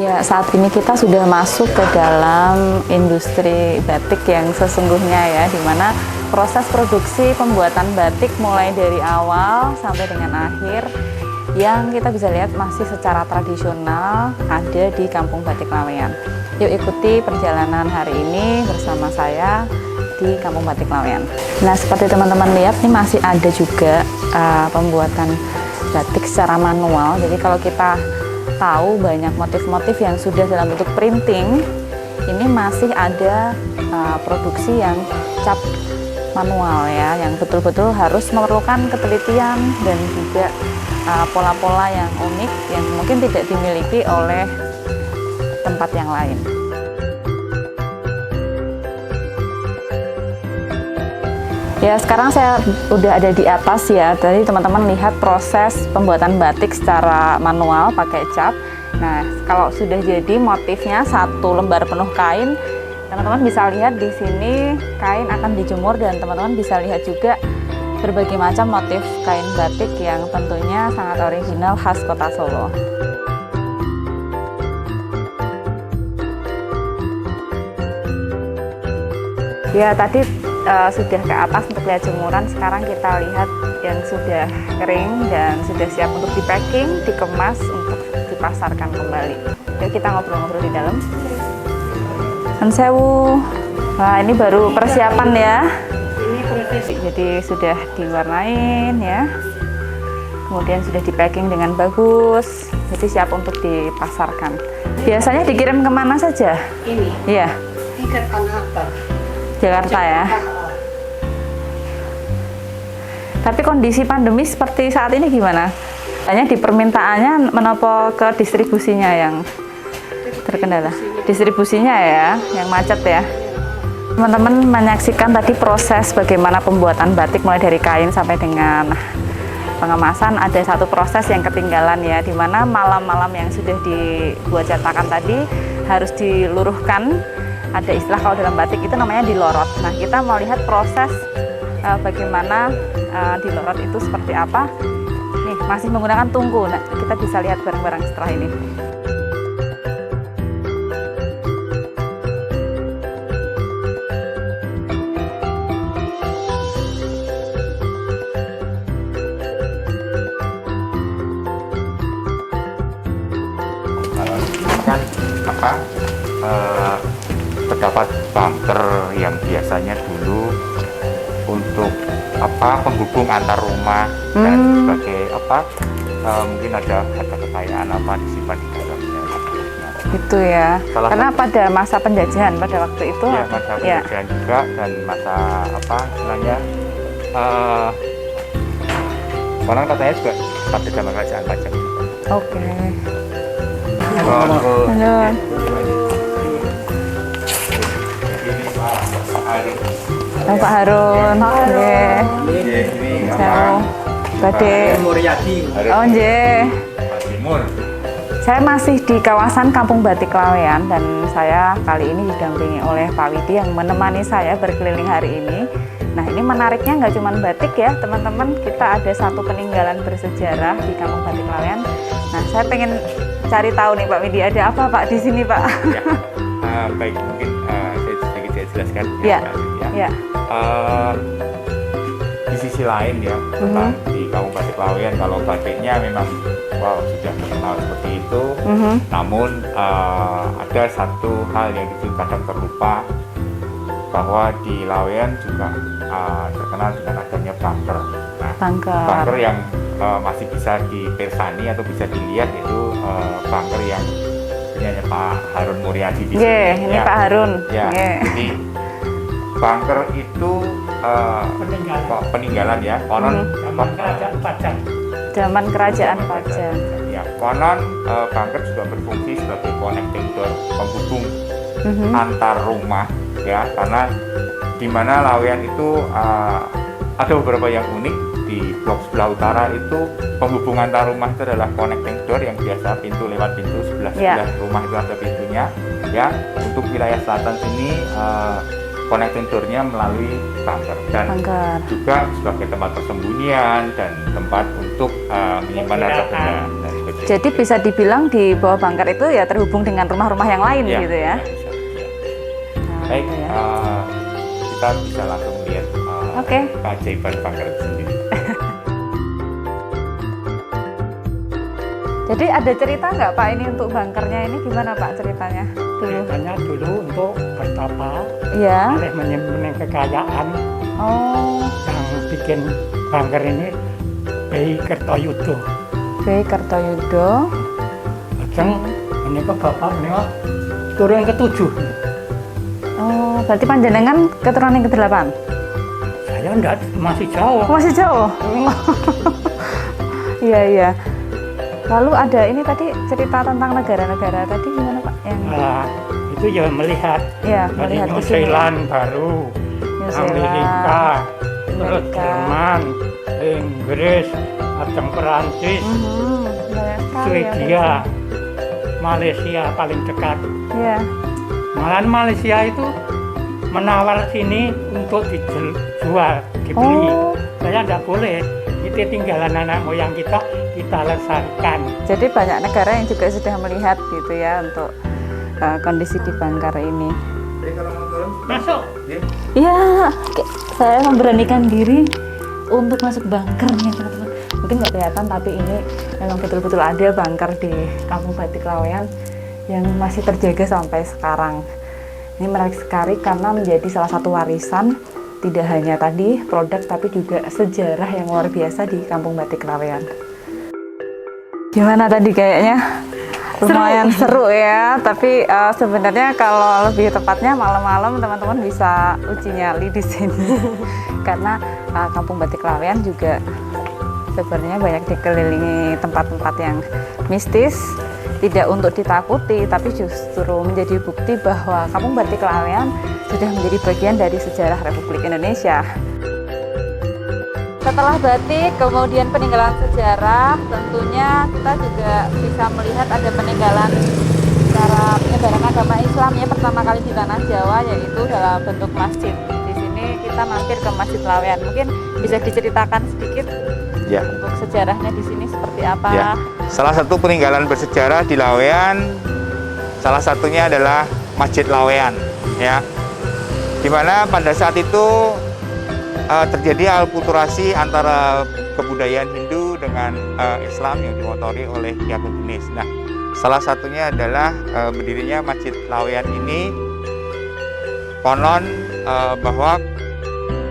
Ya, saat ini kita sudah masuk ke dalam industri batik yang sesungguhnya ya, di mana proses produksi pembuatan batik mulai dari awal sampai dengan akhir yang kita bisa lihat masih secara tradisional ada di Kampung Batik Laweyan. Yuk ikuti perjalanan hari ini bersama saya di Kampung Batik Laweyan. Nah, seperti teman-teman lihat ini masih ada juga pembuatan batik secara manual. Jadi kalau kita tahu banyak motif-motif yang sudah dalam bentuk printing, ini masih ada produksi yang cap manual ya, yang betul-betul harus memerlukan ketelitian dan juga pola-pola yang unik yang mungkin tidak dimiliki oleh tempat yang lain. Ya, sekarang saya udah ada di atas ya. Tadi teman-teman lihat proses pembuatan batik secara manual pakai cap. Nah, kalau sudah jadi motifnya satu lembar penuh kain, teman-teman bisa lihat di sini kain akan dijemur dan teman-teman bisa lihat juga berbagai macam motif kain batik yang tentunya sangat original khas Kota Solo. Ya, tadi sudah ke atas untuk lihat jemuran, sekarang kita lihat yang sudah kering dan sudah siap untuk di packing, dikemas untuk dipasarkan kembali. Yuk kita ngobrol-ngobrol di dalam. Sewu. Nah, ini baru persiapan ya. Ini proses. Jadi sudah diwarnain ya. Kemudian sudah di packing dengan bagus. Jadi siap untuk dipasarkan. Biasanya dikirim kemana saja? Ini. Iya. Ini ke Tanah Abang. Jakarta ya. Tapi kondisi pandemi seperti saat ini gimana? Hanya di permintaannya menopo ke distribusinya yang terkendala. Distribusinya ya, yang macet ya. Teman-teman menyaksikan tadi proses bagaimana pembuatan batik mulai dari kain sampai dengan pengemasan. Ada satu proses yang ketinggalan ya, di mana malam-malam yang sudah dibuat cetakan tadi harus diluruhkan. Ada istilah kalau dalam batik itu namanya dilorot. Nah, kita mau lihat proses bagaimana dilorot itu seperti apa. Nih, masih menggunakan tungku. Nah, kita bisa lihat bareng-bareng setelah ini. Kan apa? Terdapat bunker yang biasanya dulu untuk apa penghubung antar rumah dan sebagai apa mungkin ada harta kekayaan apa disimpan di dalamnya. Itu ya. Karena pada masa penjajahan pada waktu itu. Ya, masa penjajahan juga dan masa apa istilahnya orang katanya juga pada zaman kerajaan pajak. Oke. Halo. Pak Harun. Nggih. Ciao. Badhe. Oh, nggih. Saya masih di kawasan Kampung Batik Laweyan dan saya kali ini didampingi oleh Pak Widi yang menemani saya berkeliling hari ini. Nah, ini menariknya nggak cuma batik ya, teman-teman. Kita ada satu peninggalan bersejarah di Kampung Batik Laweyan. Nah, saya pengen cari tahu nih Pak Widi, ada apa Pak di sini Pak? Ya, baik, mungkin saya jelaskan. Ya. Ya. Di sisi lain ya, tentang di Kampung Batik Laweyan, kalau batiknya memang sudah terkenal seperti itu, namun ada satu hal yang kadang terlupa, bahwa di Laweyan juga terkenal dengan adanya bunker. Nah, bunker yang masih bisa dipersani atau bisa dilihat itu bunker yang punya Pak Harun Muryadi di sini. Ini ya. Pak Harun. Ya, jadi bunker itu peninggalan ya, konon Kerajaan Pajang. Zaman Kerajaan Pajang. Ya, konon bunker juga berfungsi sebagai connecting door, penghubung antar rumah ya, karena di mana Laweyan itu ada beberapa yang unik. Di blok sebelah utara itu penghubung antar rumah itu adalah connecting door yang biasa pintu lewat pintu sebelah rumah itu ada pintunya ya. Untuk wilayah selatan sini connecting door-nya melalui bunker dan juga sebagai tempat persembunyian dan tempat untuk menyimpan harta benda dan seperti Jadi itu. bisa dibilang di bawah Bangker itu ya terhubung dengan rumah-rumah yang lain Ya, gitu ya. bisa, ya. Nah, Baik, itu ya. kita bisa langsung lihat Oke. keajaiban Bangker itu sendiri. Jadi ada cerita nggak Pak ini untuk Bangkernya ini gimana Pak ceritanya dulu? Ceritanya dulu untuk bertapa, Iya. oleh menyimpan kekayaan Oh, yang bikin Bangker ini Bei Kertoyudo. B. Kertoyudo. Lajeng menika bapak menika turun ke-7. Oh, berarti panjenengan keturunan yang ke-8? Saya enggak, masih jauh. Masih jauh. Iya, iya. Lalu ada ini tadi cerita tentang negara-negara tadi gimana Pak? Yang Nah, itu ya melihat ya dari melihat New di sini. Zealand baru, New Amerika, Zealand, terus Amerika. Jerman, Inggris, ajeng Perancis, Banyak sekali Swedia, ya. Malaysia paling dekat. Iya. Malahan Malaysia itu menawar sini untuk dijual, dibeli. Oh, Saya nggak boleh. Itu tinggalan anak moyang kita lestarikan. jadi banyak negara yang juga sudah melihat gitu ya untuk kondisi di Bangker ini. Jadi kalau mau turun, Masuk. Iya, saya memberanikan diri untuk masuk bunkernya teman-teman. Mungkin nggak kelihatan tapi ini memang betul-betul ada bunker di Kampung Batik Laweyan yang masih terjaga sampai sekarang. Ini menarik sekali karena menjadi salah satu warisan tidak hanya tadi produk tapi juga sejarah yang luar biasa di Kampung Batik Laweyan. Gimana tadi kayaknya? Lumayan seru ya, tapi sebenarnya kalau lebih tepatnya malam-malam teman-teman bisa uji nyali di sini karena Kampung Batik Laweyan juga sebenarnya banyak dikelilingi tempat-tempat yang mistis, tidak untuk ditakuti tapi justru menjadi bukti bahwa Kampung Batik Laweyan sudah menjadi bagian dari sejarah Republik Indonesia. Setelah batik, kemudian peninggalan sejarah, tentunya kita juga bisa melihat ada peninggalan cara penyebaran agama Islam ya pertama kali di tanah Jawa, yaitu dalam bentuk masjid. Di sini kita mampir ke Masjid Laweyan. Mungkin bisa diceritakan sedikit ya. untuk sejarahnya di sini seperti apa? Ya. Salah satu peninggalan bersejarah di Laweyan, salah satunya adalah Masjid Laweyan, ya. Di mana pada saat itu terjadi alkulturasi antara kebudayaan Hindu dengan Islam yang dimotori oleh Ki Ageng Genis. Nah, salah satunya adalah berdirinya Masjid Laweyan ini. Konon bahwa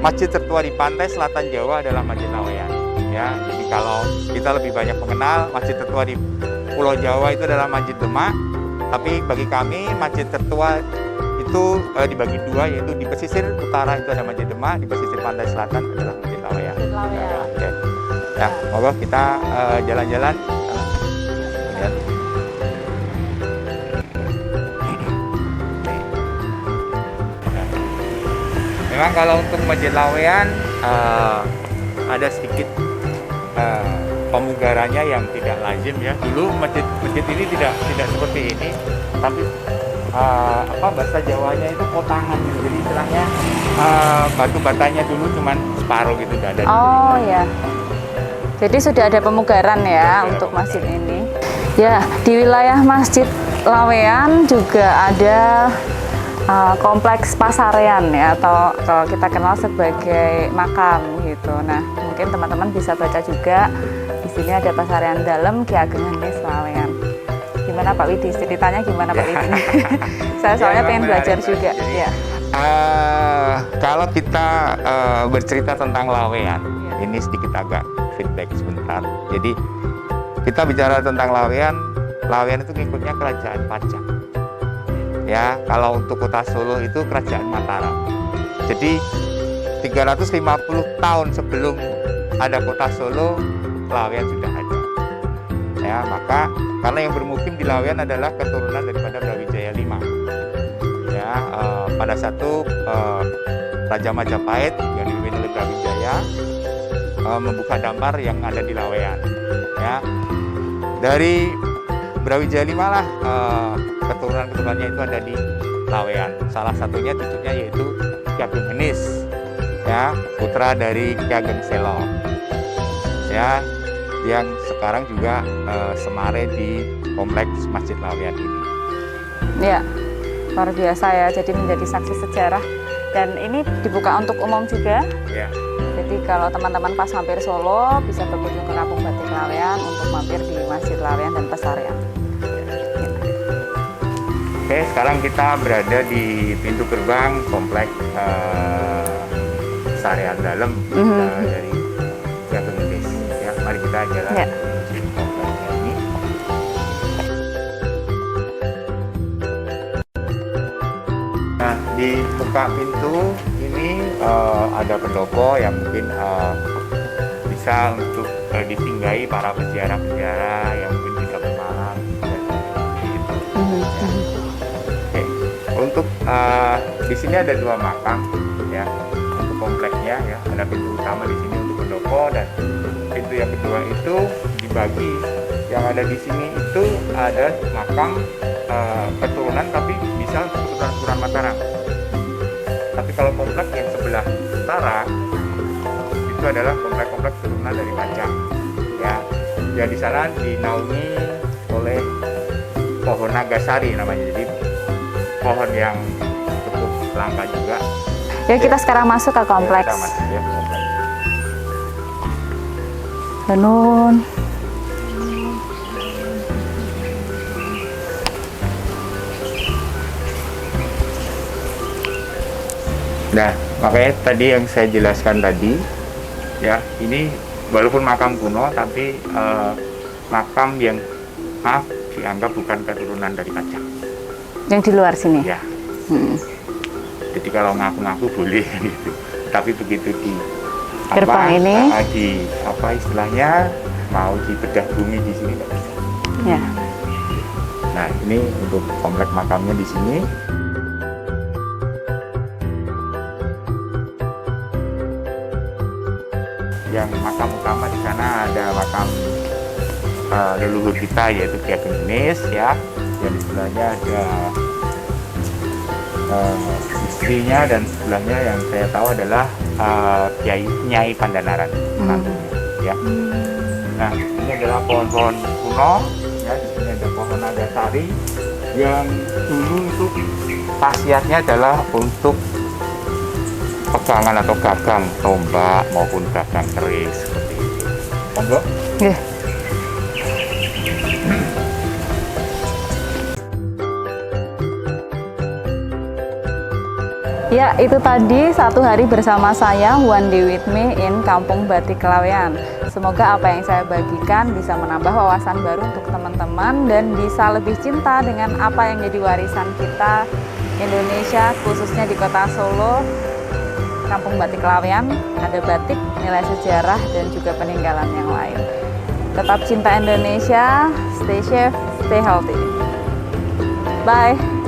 masjid tertua di pantai selatan Jawa adalah Masjid Laweyan. Ya, jadi kalau kita lebih banyak mengenal masjid tertua di Pulau Jawa itu adalah Masjid Demak, tapi bagi kami masjid tertua itu dibagi dua, yaitu di pesisir utara itu ada Masjid Demak, di pesisir pantai selatan adalah Masjid Laweyan. Masjid Laweyan. Oke. Ya, monggo kita jalan-jalan. Ya. Memang kalau untuk Masjid Laweyan ada sedikit pemugarannya yang tidak lazim ya. Dulu masjid ini tidak seperti ini, tapi bahasa Jawanya itu kotangan gitu. Jadi istilahnya batu batanya dulu cuman separuh gitu udah ada. Oh ya. Jadi sudah ada pemugaran ya Sudah untuk ada masjid ini. Ya, di wilayah Masjid Laweyan juga ada kompleks Pasarean ya, atau kalau kita kenal sebagai makam gitu. Nah, mungkin teman-teman bisa baca juga di sini ada Pasarean Dalam Ki Ageng Genis Laweyan. Gimana Pak Widi? Ceritanya gimana Pak Widi? Saya soalnya pengen belajar juga. Ya. Kalau kita bercerita tentang Laweyan, ini sedikit agak feedback sebentar. Jadi kita bicara tentang Laweyan itu ngikutnya Kerajaan Pajang. Ya, kalau untuk kota Solo itu Kerajaan Mataram. Jadi 350 tahun sebelum ada kota Solo, Laweyan sudah ada. Ya, maka karena yang bermukim di Laweyan adalah keturunan daripada Brawijaya V. Ya, pada satu Raja Majapahit yang dipimpin oleh Brawijaya membuka damar yang ada di Laweyan. Ya, dari Brawijaya V lah keturunan-keturunannya itu ada di Laweyan. Salah satunya cucunya yaitu Ki Ageng Genis, ya, putra dari Ki Ageng Selo, ya, yang sekarang juga semare di kompleks Masjid Laweyan ini. Ya, luar biasa ya. Jadi menjadi saksi sejarah dan ini dibuka untuk umum juga. Ya. Jadi kalau teman-teman pas mampir Solo bisa berkunjung ke Kampung Batik Laweyan untuk mampir di Masjid Laweyan dan Pesarian. Oke, sekarang kita berada di pintu gerbang kompleks Pesarian Dalam dari Gatung Indes. Ya, mari kita jalan Ya. menuju kompleks ini. Nah, di buka pintu ini ada pendopo yang mungkin bisa untuk disinggahi para peziarah-peziarah yang mungkin bisa bermalam. Gitu. Oke. Untuk di sini ada 2 makam ya untuk kompleksnya ya. Ada pintu utama di sini untuk pendopo dan pintu yang kedua itu dibagi. Yang ada di sini itu ada makam keturunan tapi bisa keturunan Mataram. Tapi kalau kompleks yang sebelah utara itu adalah kompleks keturunan dari Kacang. Ya, ya di sana dinaungi oleh pohon nagasari namanya. Jadi pohon yang cukup langka juga. Ya, kita sekarang masuk ke kompleks. Kita masuk ya, ke kompleks. Benun. Nah, makanya tadi yang saya jelaskan tadi, ya ini walaupun makam kuno, tapi makam yang dianggap bukan keturunan dari Kacang. Yang di luar sini. Ya, Hmm. jadi kalau ngaku-ngaku boleh gitu. Tapi begitu di Gerbang ini. di apa istilahnya mau dibedah bumi di sini nggak bisa. Ya. Nah, ini untuk kompleks makamnya di sini. Yang makam utama di sana ada makam leluhur kita yaitu Ki Ageng Genis ya. Yang di sebelahnya ada istrinya dan sebelahnya yang saya tahu adalah Nyai Pandanaran menantunya ya. Nah, ini adalah pohon-pohon kuno ya. Di sini ada pohon nagasari yang dulu itu khasiatnya adalah untuk pegangan atau gagang tombak maupun gagang keris seperti itu. Monggo. Ya. Ya, itu tadi 1 hari bersama saya, One Day With Me in Kampung Batik Laweyan. Semoga apa yang saya bagikan bisa menambah wawasan baru untuk teman-teman dan bisa lebih cinta dengan apa yang jadi warisan kita Indonesia, khususnya di kota Solo. Kampung Batik Laweyan, ada batik, nilai sejarah, dan juga peninggalan yang lain. Tetap cinta Indonesia, stay safe, stay healthy. Bye!